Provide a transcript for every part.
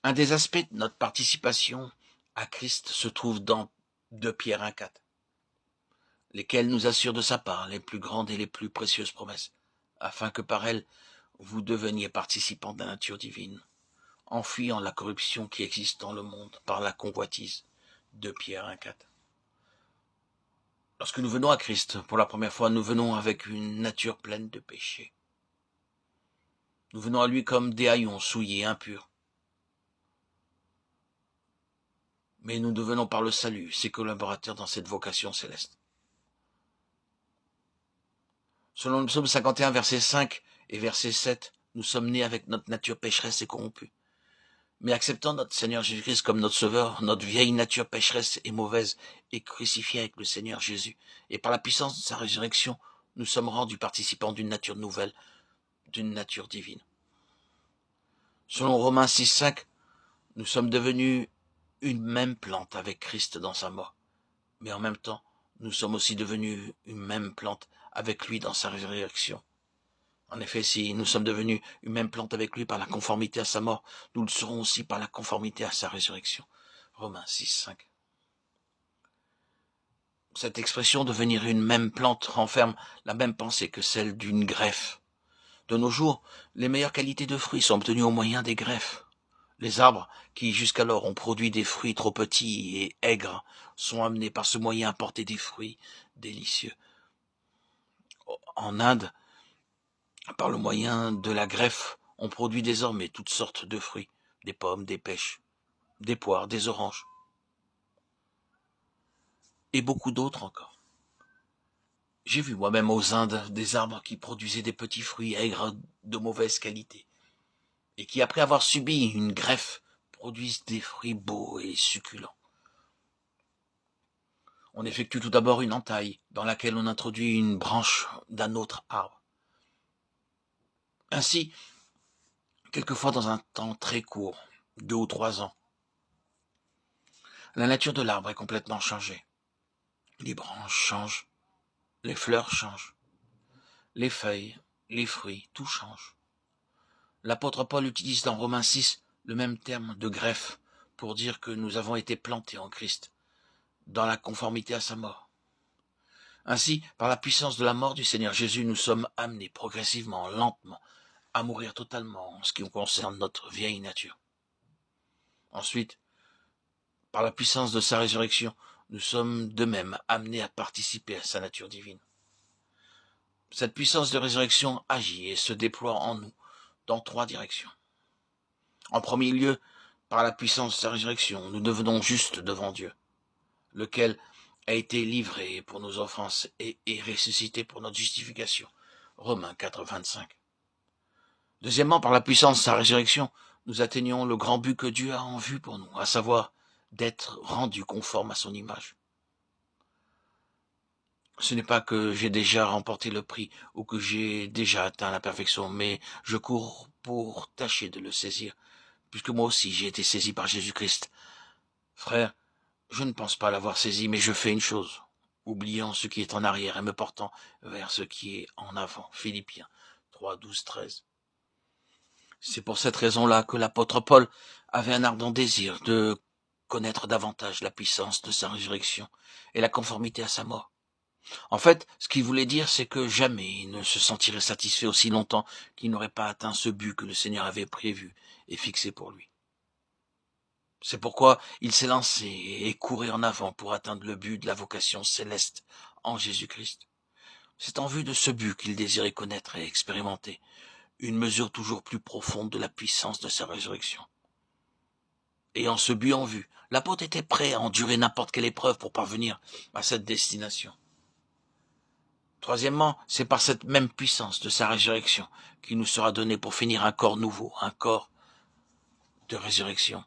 Un des aspects de notre participation à Christ se trouve dans 2 Pierre 1,4, lesquels nous assurent de sa part les plus grandes et les plus précieuses promesses, afin que par elles vous deveniez participants de la nature divine, en fuyant la corruption qui existe dans le monde par la convoitise. 2 Pierre 1,4. Lorsque nous venons à Christ pour la première fois, nous venons avec une nature pleine de péché. Nous venons à lui comme des haillons souillés, impurs. Mais nous devenons par le salut ses collaborateurs dans cette vocation céleste. Selon le psaume 51, verset 5 et verset 7, nous sommes nés avec notre nature pécheresse et corrompue. Mais acceptant notre Seigneur Jésus-Christ comme notre Sauveur, notre vieille nature pécheresse et mauvaise est crucifiée avec le Seigneur Jésus. Et par la puissance de sa résurrection, nous sommes rendus participants d'une nature nouvelle, d'une nature divine. Selon Romains 6, 5, nous sommes devenus une même plante avec Christ dans sa mort. Mais en même temps, nous sommes aussi devenus une même plante avec lui dans sa résurrection. En effet, si nous sommes devenus une même plante avec lui par la conformité à sa mort, nous le serons aussi par la conformité à sa résurrection. Romains 6, 5. Cette expression devenir une même plante renferme la même pensée que celle d'une greffe. De nos jours, les meilleures qualités de fruits sont obtenues au moyen des greffes. Les arbres, qui jusqu'alors ont produit des fruits trop petits et aigres, sont amenés par ce moyen à porter des fruits délicieux. En Inde, par le moyen de la greffe, on produit désormais toutes sortes de fruits, des pommes, des pêches, des poires, des oranges, et beaucoup d'autres encore. J'ai vu moi-même aux Indes des arbres qui produisaient des petits fruits aigres de mauvaise qualité, et qui, après avoir subi une greffe, produisent des fruits beaux et succulents. On effectue tout d'abord une entaille, dans laquelle on introduit une branche d'un autre arbre. Ainsi, quelquefois dans un temps très court, 2 ou 3 ans, la nature de l'arbre est complètement changée. Les branches changent, les fleurs changent, les feuilles, les fruits, tout change. L'apôtre Paul utilise dans Romains 6 le même terme de greffe pour dire que nous avons été plantés en Christ, dans la conformité à sa mort. Ainsi, par la puissance de la mort du Seigneur Jésus, nous sommes amenés progressivement, lentement, à mourir totalement en ce qui concerne notre vieille nature. Ensuite, par la puissance de sa résurrection, nous sommes de même amenés à participer à sa nature divine. Cette puissance de résurrection agit et se déploie en nous dans 3 directions. En premier lieu, par la puissance de sa résurrection, nous devenons justes devant Dieu, lequel a été livré pour nos offenses et est ressuscité pour notre justification. Romains 4, 25. Deuxièmement, par la puissance de sa résurrection, nous atteignons le grand but que Dieu a en vue pour nous, à savoir d'être rendus conformes à son image. Ce n'est pas que j'ai déjà remporté le prix ou que j'ai déjà atteint la perfection, mais je cours pour tâcher de le saisir, puisque moi aussi j'ai été saisi par Jésus-Christ. Frère, je ne pense pas l'avoir saisi, mais je fais une chose, oubliant ce qui est en arrière et me portant vers ce qui est en avant. Philippiens 3, 12, 13. C'est pour cette raison-là que l'apôtre Paul avait un ardent désir de connaître davantage la puissance de sa résurrection et la conformité à sa mort. En fait, ce qu'il voulait dire, c'est que jamais il ne se sentirait satisfait aussi longtemps qu'il n'aurait pas atteint ce but que le Seigneur avait prévu et fixé pour lui. C'est pourquoi il s'est lancé et couru en avant pour atteindre le but de la vocation céleste en Jésus-Christ. C'est en vue de ce but qu'il désirait connaître et expérimenter une mesure toujours plus profonde de la puissance de sa résurrection. Ayant ce but en vue, l'apôtre était prêt à endurer n'importe quelle épreuve pour parvenir à cette destination. Troisièmement, c'est par cette même puissance de sa résurrection qu'il nous sera donné pour finir un corps nouveau, un corps de résurrection.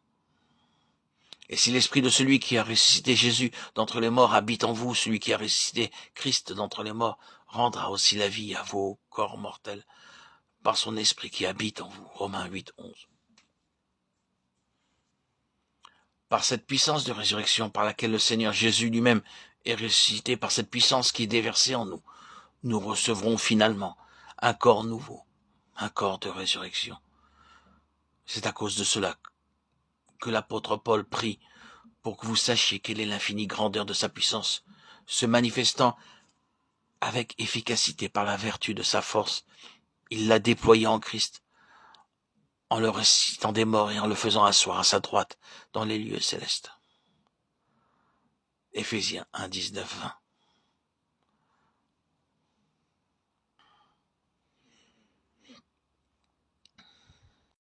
Et si l'esprit de celui qui a ressuscité Jésus d'entre les morts habite en vous, celui qui a ressuscité Christ d'entre les morts rendra aussi la vie à vos corps mortels par son esprit qui habite en vous. Romains 8, 11. Par cette puissance de résurrection par laquelle le Seigneur Jésus lui-même est ressuscité, par cette puissance qui est déversée en nous, nous recevrons finalement un corps nouveau, un corps de résurrection. C'est à cause de cela que l'apôtre Paul prie pour que vous sachiez quelle est l'infinie grandeur de sa puissance, se manifestant avec efficacité par la vertu de sa force. Il l'a déployé en Christ, en le ressuscitant des morts et en le faisant asseoir à sa droite dans les lieux célestes. Éphésiens 1, 19, 20.